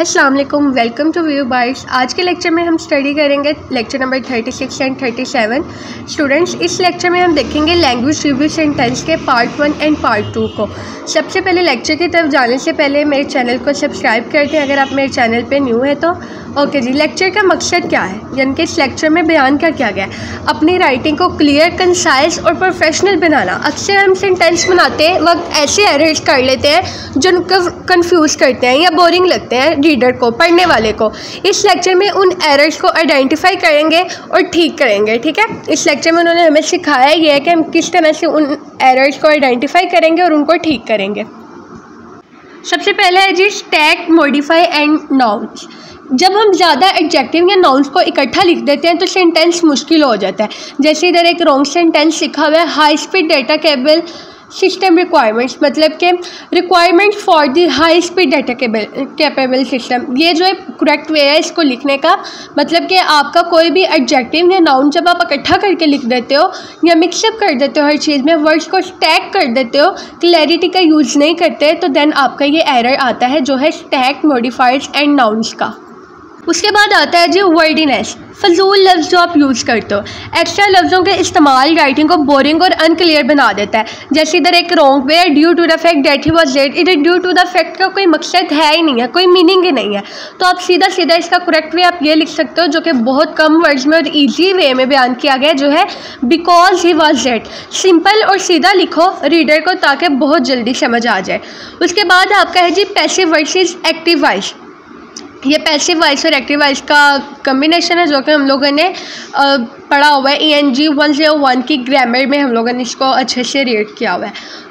अस्सलाम वालेकुम, welcome to view bytes. आज के लेक्चर में हम स्टडी करेंगे लेक्चर नंबर 36 एंड 37। स्टूडेंट्स, इस लेक्चर में हम देखेंगे लैंग्वेज रिव्यू सेंटेंस के पार्ट 1 एंड पार्ट 2 को। सबसे पहले लेक्चर की तरफ जाने से पहले मेरे चैनल को सब्सक्राइब कर दें अगर आप मेरे चैनल पे न्यू है तो। ओके जी, लेक्चर का मकसद क्या है, यानी कि इस लेक्चर में बयान क्या किया गया है, अपनी राइटिंग को क्लियर, कंसाइज और प्रोफेशनल बनाना। अक्सर हम सेंटेंस बनाते वक्त ऐसे एरर्स कर लेते हैं जो कंफ्यूज करते हैं या बोरिंग लगते हैं रीडर को, पढ़ने वाले को। इस लेक्चर में उन एरर्स को आइडेंटिफाई करेंगे और ठीक करेंगे। ठीक है, इस लेक्चर में उन्होंने हमें सिखाया ये है कि हम किस तरह से उन एरर्स को आइडेंटिफाई करेंगे और उनको ठीक करेंगे। सबसे पहले है जी स्टैक, मॉडिफाई एंड नाउन्स। जब हम ज़्यादा एडजेक्टिव या नाउन्स को इकट्ठा लिख देते हैं तो सेंटेंस मुश्किल हो जाता है। जैसे इधर एक रॉन्ग सेंटेंस लिखा हुआ है, high speed data cable system requirements, मतलब कि requirement for the high speed data capable system. ये जो है करेक्ट वे है इसको लिखने का, मतलब कि आपका कोई भी एडजेक्टिव या नाउन जब आप इकट्ठा करके लिख देते हो या मिक्सअप कर देते हो, हर चीज़ में वर्ड्स को स्टैक कर देते हो, क्लैरिटी का यूज़ नहीं करते, तो देन आपका ये एरर आता है जो है स्टैक, मॉडिफाइड्स एंड नाउन्स का। उसके बाद आता है जी वर्डीनेस, फजूल लफ्ज़ जो आप यूज़ करते हो। एक्स्ट्रा लफ्ज़ों के इस्तेमाल राइटिंग को बोरिंग और अनक्लियर बना देता है। जैसे इधर एक wrong way, due to the fact that he was late. इधर ड्यू टू द फैक्ट का कोई मकसद है ही नहीं है, कोई मीनिंग ही नहीं है, तो आप सीधा सीधा इसका करेक्ट वे आप ये लिख सकते हो, जो कि बहुत कम वर्ड्स में और ईजी वे में बयान किया गया, जो है because he was late. Simple और सीधा लिखो रीडर को, ताकि बहुत जल्दी समझ आ जाए। उसके बाद आपका है जी पैसिव वर्सेस एक्टिव वॉइस। ये पैसिव वॉइस और एक्टिव वॉइस का कम्बिनेशन है जो कि हम लोगों ने पढ़ा हुआ है। ENG 101 की ग्रामर में हम लोगों ने इसको अच्छे से रीड किया हुआ है।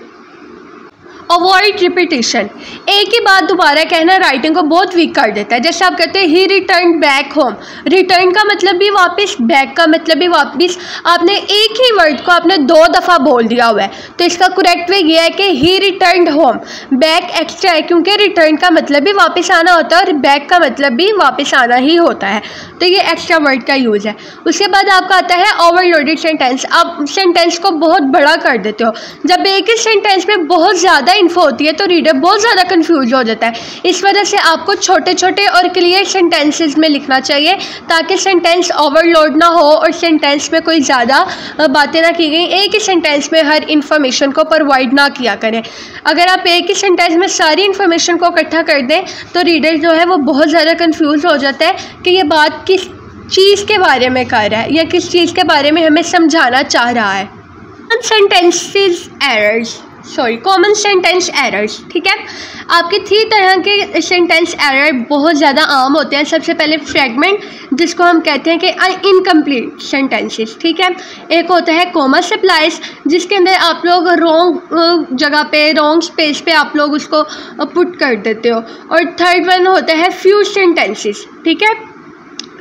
अवॉइड रिपीटिशन, एक ही बात दोबारा कहना राइटिंग को बहुत वीक कर देता है। जैसे आप कहते हैं ही रिटर्न बैक होम, रिटर्न का मतलब भी वापस, बैक का मतलब भी वापस। आपने एक ही वर्ड को आपने 2 दफ़ा बोल दिया हुआ है, तो इसका करेक्ट वे ये है कि ही रिटर्न होम। बैक एक्स्ट्रा है क्योंकि रिटर्न का मतलब भी वापस आना होता है और बैक का मतलब भी वापस आना ही होता है, तो ये एक्स्ट्रा वर्ड का यूज़ है। उसके बाद आपका आता है ओवरलोडेड सेंटेंस। आप सेंटेंस को बहुत बड़ा कर देते हो। जब एक ही सेंटेंस में बहुत ज़्यादा इन्फो होती है तो रीडर बहुत ज़्यादा कंफ्यूज हो जाता है। इस वजह से आपको छोटे छोटे और क्लियर सेंटेंसेस में लिखना चाहिए, ताकि सेंटेंस ओवरलोड ना हो और सेंटेंस में कोई ज़्यादा बातें ना की गई, एक ही सेंटेंस में हर इन्फॉर्मेशन को प्रोवाइड ना किया करें। अगर आप एक ही सेंटेंस में सारी इन्फॉर्मेशन को इकट्ठा कर दें तो रीडर जो है वो बहुत ज़्यादा कंफ्यूज हो जाता है कि ये बात किस चीज़ के बारे में कर रहा है या किस चीज़ के बारे में हमें समझाना चाह रहा है। Common sentence errors. ठीक है, आपके 3 तरह के सेंटेंस एरर बहुत ज़्यादा आम होते हैं। सबसे पहले फ्रेगमेंट, जिसको हम कहते हैं कि इनकम्प्लीट सेंटेंसेस। ठीक है, एक होता है कॉमा सप्लाइज, जिसके अंदर आप लोग रॉन्ग जगह पे, रॉन्ग स्पेस पे आप लोग उसको पुट कर देते हो। और थर्ड वन होता है फ्यूज सेंटेंसेस। ठीक है,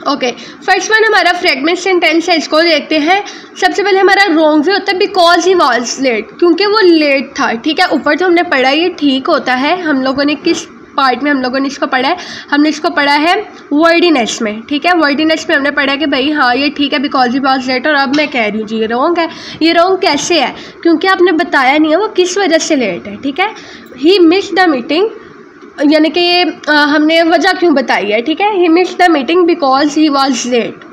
ओके, फर्स्ट वन हमारा फ्रेगमेंट सेंटेंस है, इसको देखते हैं। सबसे पहले हमारा रॉन्ग वे होता है बिकॉज ही वाज लेट, क्योंकि वो लेट था। ठीक है, ऊपर तो हमने पढ़ा ये ठीक होता है, हम लोगों ने किस पार्ट में हम लोगों ने इसको पढ़ा है, हमने इसको पढ़ा है वर्डीनेस में। ठीक है, वर्डीनेस में हमने पढ़ा है कि भाई हाँ ये ठीक है बिकॉज ही वाज लेट, और अब मैं कह रही हूँ जी ये रॉन्ग है। ये रॉन्ग कैसे है, क्योंकि आपने बताया नहीं है वो किस वजह से लेट है। ठीक है, ही मिस्ड द मीटिंग, यानी कि ये हमने वजह क्यों बताई है। ठीक है, he missed the meeting because he was late.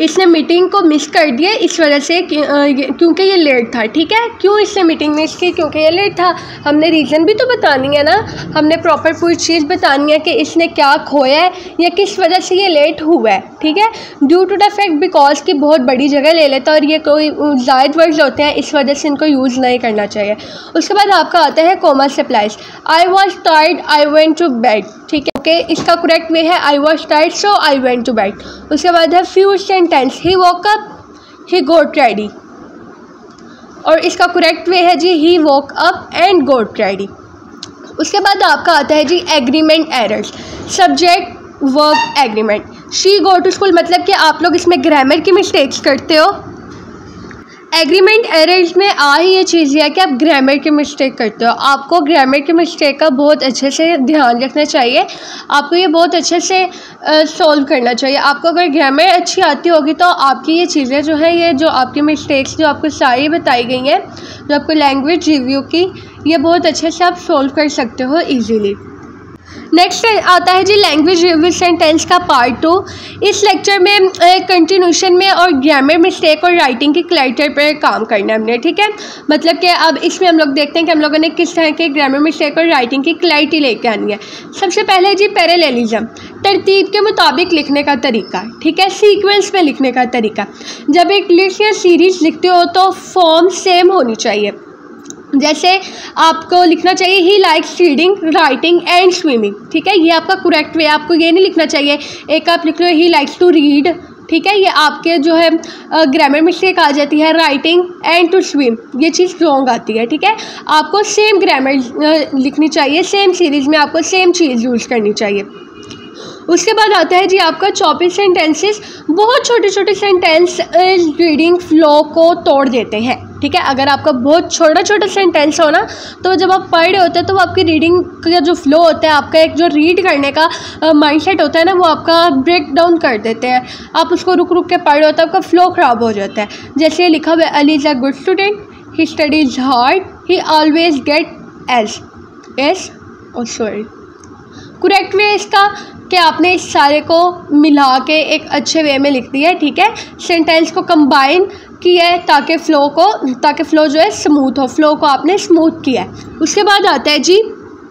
इसने मीटिंग को मिस कर दिया इस वजह से क्योंकि ये लेट था। ठीक है, क्यों इसने मीटिंग मिस की, क्योंकि ये लेट था। हमने रीज़न भी तो बतानी है ना, हमने प्रॉपर पूरी चीज़ बतानी है कि इसने क्या खोया है या किस वजह से ये लेट हुआ है। ठीक है, due to the fact because की बहुत बड़ी जगह ले लेता है और ये कोई ज़ायद वर्ड्स होते हैं, इस वजह से इनको यूज़ नहीं करना चाहिए। उसके बाद आपका आता है comma splices, I was tired I went to bed. ठीक है, ओके, इसका करेक्ट वे है I was tired so I went to bed. उसके बाद है fused sentence, he woke up he got ready, और इसका करेक्ट वे है जी he woke up and got ready. उसके बाद आपका आता है जी agreement errors, subject verb agreement. She go to school, मतलब कि आप लोग इसमें ग्रामर की मिस्टेक्स करते हो। एग्रीमेंट एरर्स में आ ही ये चीज़ है कि आप ग्रामर की मिस्टेक करते हो। आपको ग्रामर की मिस्टेक का बहुत अच्छे से ध्यान रखना चाहिए, आपको ये बहुत अच्छे से सॉल्व करना चाहिए। आपको अगर ग्रामर अच्छी आती होगी तो आपकी ये चीज़ें जो है, ये जो आपकी मिस्टेक्स जो आपको सारी बताई गई हैं, जो आपको लैंग्वेज रिव्यू की, ये बहुत अच्छे से आप सॉल्व कर सकते हो ईजीली। नेक्स्ट आता है जी लैंग्वेज रिव्यू सेंटेंस का पार्ट 2। इस लेक्चर में कंटिन्यूशन में और ग्रामर मिस्टेक और राइटिंग की क्लैरिटी पर काम करना है हमने, ठीक है। मतलब कि अब इसमें हम लोग देखते हैं कि हम लोगों ने किस तरह के ग्रामर मिस्टेक और राइटिंग की क्लैरिटी लेके आनी है। सबसे पहले जी पैरेललिज्म, तरतीब के मुताबिक लिखने का तरीका, ठीक है, सीक्वेंस में लिखने का तरीका। जब एक लिस्ट या सीरीज लिखते हो तो फॉर्म सेम होनी चाहिए। जैसे आपको लिखना चाहिए he likes reading, writing and swimming, ठीक है, ये आपका करेक्ट वे। आपको ये नहीं लिखना चाहिए एक आप लिख लो ही लाइक्स टू रीड, ठीक है, ये आपके जो है ग्रामर मिस्टेक आ जाती है। राइटिंग एंड टू स्विम, ये चीज़ रॉन्ग आती है, ठीक है। आपको सेम ग्रामर लिखनी चाहिए, सेम सीरीज़ में आपको सेम चीज़ यूज़ करनी चाहिए। उसके बाद आता है जी आपका चॉपिंग सेंटेंसेस। बहुत छोटे छोटे सेंटेंस रीडिंग फ्लो को तोड़ देते हैं, ठीक है। अगर आपका बहुत छोटा छोटा सेंटेंस हो ना, तो जब आप पढ़ रहे होते हैं तो आपकी रीडिंग का जो फ्लो होता है, आपका एक जो रीड करने का माइंडसेट होता है ना, वो आपका ब्रेक डाउन कर देते हैं। आप उसको रुक रुक के पढ़ रहे होते हैं, आपका फ्लो ख़राब हो जाता है। जैसे लिखा हुआ है Ali is a good student, he studies hard, he always get S sorry. Correct way इसका कि आपने इस सारे को मिला के एक अच्छे वे में लिख दिया है, ठीक है। सेंटेंस को कंबाइन किया है ताकि फ़्लो जो है स्मूथ हो, फ्लो को आपने स्मूथ किया है। उसके बाद आता है जी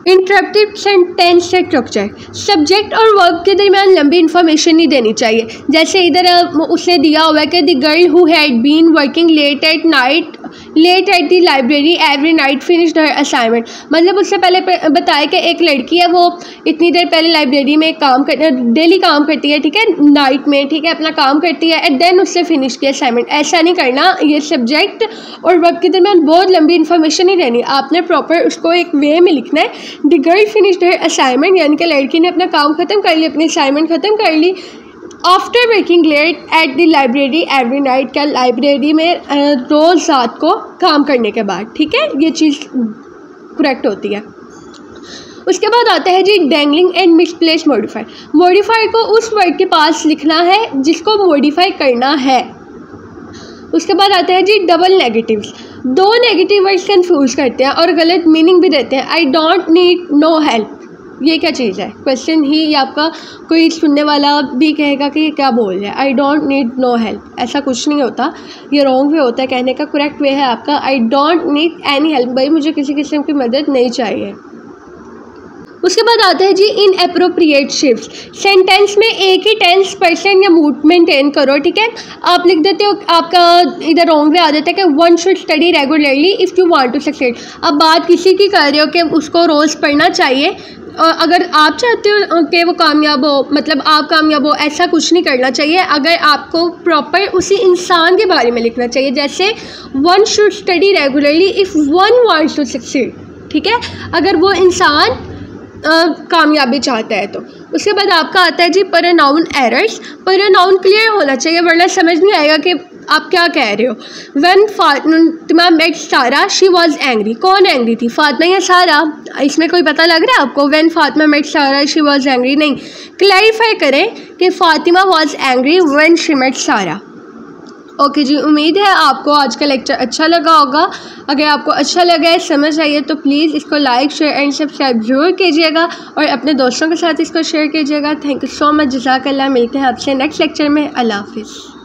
इंटरप्टिव सेंटेंस स्ट्रक्चर। सब्जेक्ट और वर्ब के दरमियान लंबी इन्फॉर्मेशन नहीं देनी चाहिए। जैसे इधर उसने दिया हुआ है कि the girl who had been working late at the library every night finished her assignment. मतलब उससे पहले बताया कि एक लड़की है, वो इतनी देर पहले लाइब्रेरी में डेली काम करती है, ठीक है, नाइट में, ठीक है, अपना काम करती है एंड देन उससे फिनिश किया असाइनमेंट। ऐसा नहीं करना, ये सब्जेक्ट और वर्ब के दरमियान बहुत लंबी इन्फॉर्मेशन नहीं देनी। आपने प्रॉपर उसको एक वे में लिखना है। The girl finished her assignment, यानी कि लड़की ने अपना काम ख़त्म कर लिया, अपनी असाइनमेंट ख़त्म कर ली। After working late at the library every night, क्या लाइब्रेरी में रोज़ रात को काम करने के बाद, ठीक है, ये चीज़ करेक्ट होती है। उसके बाद आता है जी dangling and misplaced modifier. Modifier को उस वर्ड के पास लिखना है जिसको मॉडिफाई करना है। उसके बाद आता है जी डबल नेगेटिव्स। दो नेगेटिव वर्ड्स कंफ्यूज करते हैं और गलत मीनिंग भी देते हैं। I don't need no help, ये क्या चीज़ है? क्वेश्चन ही, या आपका कोई सुनने वाला भी कहेगा कि ये क्या बोल रहा है, I don't need no help. ऐसा कुछ नहीं होता, ये रॉन्ग वे होता है कहने का। करेक्ट वे है आपका आई डोंट नीड एनी हेल्प, भाई मुझे किसी किस्म की मदद नहीं चाहिए। उसके बाद आता है जी इनएप्रोप्रिएट शिफ्ट। सेंटेंस में एक ही टेंस, पर्सन या मूड मेंटेन करो, ठीक है। आप लिख देते हो, आपका इधर रॉन्ग वे आ जाता है कि one should study regularly if you want to succeed. अब बात किसी की कर रहे हो कि उसको रोज़ पढ़ना चाहिए, अगर आप चाहते हो कि वो कामयाब हो, मतलब आप कामयाब हो, ऐसा कुछ नहीं करना चाहिए। अगर आपको प्रॉपर उसी इंसान के बारे में लिखना चाहिए। जैसे one should study regularly if one wants to succeed, ठीक है, अगर वो इंसान कामयाबी चाहता है तो। उसके बाद आपका आता है जी प्रोनाउन एरर्स। प्रोनाउन क्लियर होना चाहिए वरना समझ नहीं आएगा कि आप क्या कह रहे हो। When Fatima met Sara she was angry. कौन एंग्री थी, फातिमा या सारा? इसमें कोई पता लग रहा है आपको? When Fatima met Sara she was angry नहीं, क्लैरिफाई करें कि Fatima was angry when she met Sara. Okay जी, उम्मीद है आपको आज का लेक्चर अच्छा लगा होगा। अगर आपको अच्छा लगा है, समझ आइए, तो प्लीज़ इसको लाइक, शेयर एंड सब्सक्राइब ज़रूर कीजिएगा और अपने दोस्तों के साथ इसको शेयर कीजिएगा। थैंक यू सो मच, जज़ाकल्लाह। मिलते हैं आपसे नेक्स्ट लेक्चर में। अल्लाह हाफिज़।